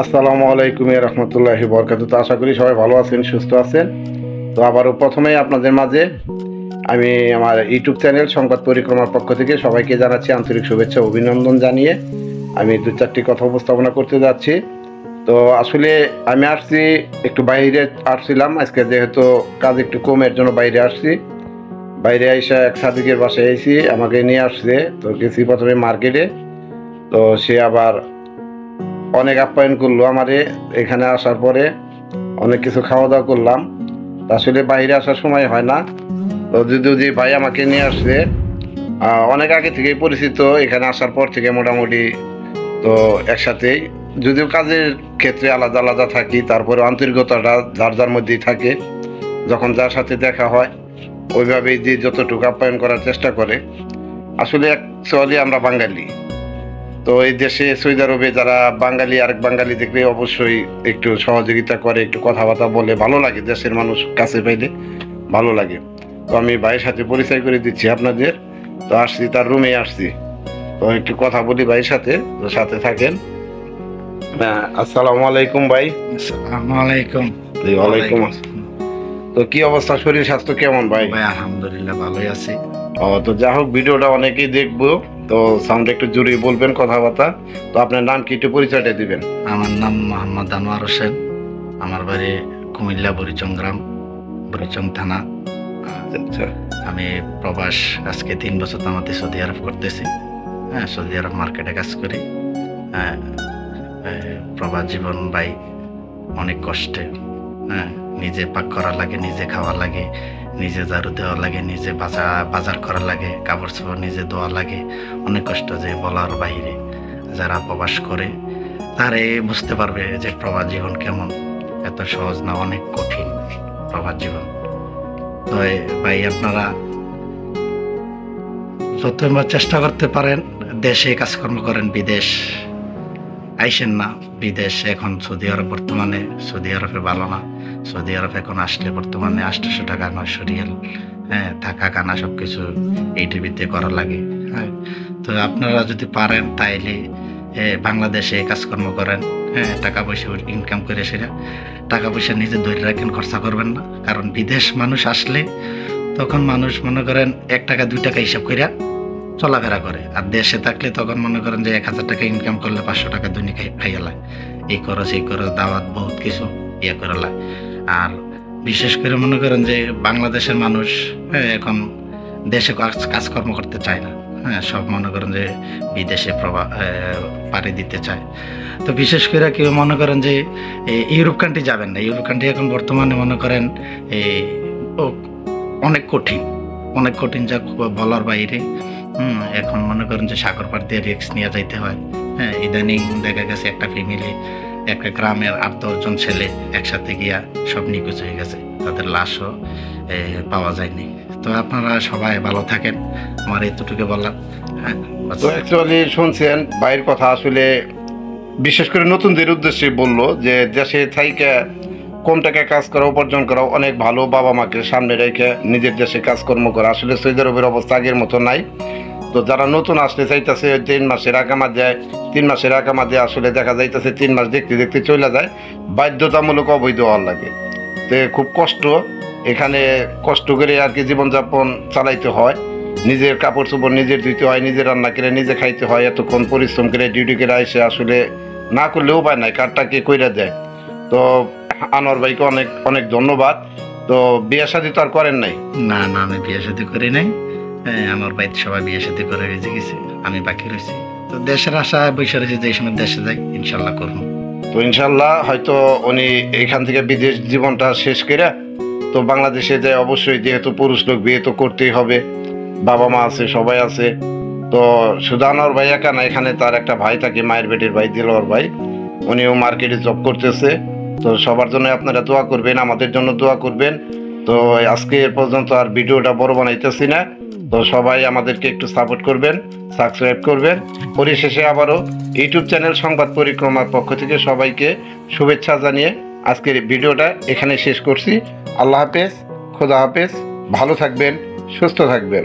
আসসালামু আলাইকুম রহমতুল্লাহি বরকাতুহু। তো আশা করি সবাই ভালো আছেন, সুস্থ আছেন। তো আবারও প্রথমেই আপনাদের মাঝে আমি আমার ইউটিউব চ্যানেল সংবাদ পরিক্রমার পক্ষ থেকে সবাইকে জানাচ্ছি আন্তরিক শুভেচ্ছা অভিনন্দন জানিয়ে আমি দু চারটি কথা উপস্থাপনা করতে যাচ্ছি। তো আসলে আমি আসছি একটু বাইরে আসছিলাম আজকে, যেহেতু কাজ একটু কমের জন্য বাইরে আসছি। বাইরে এসে এক সাদিকের বাসায় এসেছি, আমাকে নিয়ে আসছে। তো গেছি প্রথমে মার্কেটে। তো সে আবার অনেক আপ্যায়ন করলো আমারে। এখানে আসার পরে অনেক কিছু খাওয়া দাওয়া করলাম। আসলে বাইরে আসার সময় হয় না। তো যদি ভাই আমাকে নিয়ে আসছে, অনেক আগে থেকেই পরিচিত। এখানে আসার পর থেকে মোটামুটি তো একসাথেই, যদিও কাজের ক্ষেত্রে আলাদা আলাদা থাকি, তারপরে আন্তরিকতাটা যার যার মধ্যেই থাকে। যখন যার সাথে দেখা হয় ওইভাবেই যে যতটুকু আপ্যায়ন করার চেষ্টা করে। আসলে অ্যাকচুয়ালি আমরা বাঙালি। তো এই দেশে সৌদি আরবে যারা বাঙালি আরেক বাঙালি দেখলে অবশ্যই একটু সহযোগিতা করে, একটু কথাবার্তা বলে, ভালো লাগে। দেশের মানুষ কাছে পাইলে ভালো লাগে। তো আমি ভাইয়ের সাথে পরিচয় করে দিচ্ছি আপনাদের। তো আসছি, তার রুমে আসছি। তো একটু কথা বলি ভাইয়ের সাথে, তো সাথে থাকেন। আসসালামু আলাইকুম ভাই। আসসালামু আলাইকুম। জি, ওয়ালাইকুম আসসালাম। তো কি অবস্থা, শরীর স্বাস্থ্য কেমন ভাই? ভাই আলহামদুলিল্লাহ ভালোই আছি। তো যা হোক, ভিডিওটা অনেকেই দেখবো। তো সাউন্ড একটু জোরে বলবেন, কথাবার্তা। তো আপনার নাম কি, একটু পরিচয়টা দিবেন? আমার নাম মোহাম্মদ আনোয়ার হোসেন। আমার বাড়ি কুমিল্লা বুড়িচং গ্রাম, বুড়িচং থানা। আচ্ছা। আমি প্রবাস আজকে 3 বছর আমাদের সৌদি আরব করতেছি। হ্যাঁ, সৌদি আরব মার্কেটে কাজ করি। হ্যাঁ, প্রবাস জীবন ভাই অনেক কষ্টে। হ্যাঁ, নিজে পাক করা লাগে, নিজে খাওয়া লাগে, নিজে ঝাড়ু দেওয়া লাগে, নিজে বাজার করা লাগে, কাপড় চোপড় নিজে ধোয়া লাগে। অনেক কষ্ট, যে বলার বাইরে। যারা প্রবাস করে তারা বুঝতে পারবে যে প্রবাস জীবন কেমন। এত সহজ না, অনেক কঠিন প্রবাস জীবন। তো ভাই আপনারা যতবার চেষ্টা করতে পারেন দেশে কাজকর্ম করেন, বিদেশ আইসেন না। বিদেশ এখন সৌদি আরব বর্তমানে, সৌদি আরবে ভালো না। সৌদি আরব এখন আসলে বর্তমানে 800 টাকা 900 রিয়াল। হ্যাঁ, থাকা খানা সব কিছু এই টিভিতে করা লাগে। হ্যাঁ, তো আপনারা যদি পারেন তাইলে বাংলাদেশে কাজকর্ম করেন। হ্যাঁ, টাকা পয়সা ইনকাম করে সেটা টাকা পয়সা নিজে ধরে রাখেন, খরচা করবেন না। কারণ বিদেশ মানুষ আসলে তখন মানুষ মনে করেন 1 টাকা 2 টাকা হিসাব করে চলাফেরা করে। আর দেশে থাকলে তখন মনে করেন যে 1000 টাকা ইনকাম করলে 500 টাকা দৈনিক খাইয়া লাগে। এই খরচ দাওয়াত বহুত কিছু ইয়ে করে লাগে। আর বিশেষ করে মনে করেন যে বাংলাদেশের মানুষ এখন দেশে কাজকর্ম করতে চায় না। হ্যাঁ, সব মনে করেন যে বিদেশে পাড়ি দিতে চায়। তো বিশেষ করে কেউ মনে করেন যে ইউরোপ কান্ট্রি যাবেন না। ইউরোপ কান্ট্রি এখন বর্তমানে মনে করেন অনেক কঠিন, অনেক কঠিন, যা বলার বাইরে। এখন মনে করেন যে সাগর পাড় দিয়ে রিস্ক নিয়ে যাইতে হয়। হ্যাঁ, ইদানিং দেখা গেছে একটা ফ্যামিলি, একটা গ্রামের 8-10 জন ছেলে একসাথে গিয়া সব নিখোঁজ হয়ে গেছে, তাদের লাশও পাওয়া যায়নি। তো আপনারা সবাই ভালো থাকেন, আমার এতটুকু বললাম। হ্যাঁ, তো অ্যাকচুয়ালি শুনছেন ভাইয়ের কথা। আসলে বিশেষ করে নতুনদের উদ্দেশ্যে বললো যে দেশে থাইকে কম টাকায় কাজ করা, উপার্জন করা অনেক ভালো। বাবা মাকে সামনে রেখে নিজের দেশে কাজকর্ম করা। আসলে সৌদি আরবের অবস্থা আগের মতো নাই। তো যারা নতুন আসতে চাইতেছে 3 মাসের আকামা দেয়, 3 মাসের আকামা দিয়ে আসলে দেখা যাইতেছে 3 মাস দেখতে দেখতে চলে যায়। বাধ্যতামূলক অবৈধ হওয়ার লাগে। তো খুব কষ্ট, এখানে কষ্ট করে আর কি জীবনযাপন চালাইতে হয়। নিজের কাপড় চোপড় নিজের ধুইতে হয়, নিজের রান্না করে নিজে খাইতে হয়। এতক্ষণ পরিশ্রম করে ডিউটি করে এসে আসলে না করলেও উপায় নাই, কারটা কে কইরা দেয়। তো আনোয়ার ভাইকে অনেক অনেক ধন্যবাদ। তো বিয়ে শাদী তো আর করেন নাই? না না, আমি বিয়ে শাদী করি নাই। হ্যাঁ, আমার বাড়িতে সবাই বিয়ে শাদী করে বেঁচে গেছে, আমি বাকি রয়েছি। তো দেশের আশা বৈশা রয়েছে, যে সময় দেশে যাই ইনশাল্লাহ করবো। তো ইনশাল্লাহ হয়তো উনি এখান থেকে বিদেশ জীবনটা শেষ করে তো বাংলাদেশে যায় অবশ্যই। যেহেতু পুরুষ লোক, বিয়ে তো করতেই হবে, বাবা মা আছে, সবাই আছে। তো শুধু আনোয়ার ভাই একা না, এখানে তার একটা ভাই থাকে, মায়ের বেটির ভাই, দিলওয়ার ভাই। উনিও মার্কেটে জব করতেছে। তো সবার জন্য আপনারা দোয়া করবেন, আমাদের জন্য দোয়া করবেন। তো আজকে এ পর্যন্ত আর ভিডিওটা বড় বানাইতেছি না। তো সবাই আমাদেরকে একটু সাপোর্ট করবেন, সাবস্ক্রাইব করবেন। পরিশেষে আবারও ইউটিউব চ্যানেল সংবাদ পরিক্রমার পক্ষ থেকে সবাইকে শুভেচ্ছা জানিয়ে আজকের ভিডিওটা এখানে শেষ করছি। আল্লাহ হাফেজ, খোদা হাফেজ, ভালো থাকবেন, সুস্থ থাকবেন।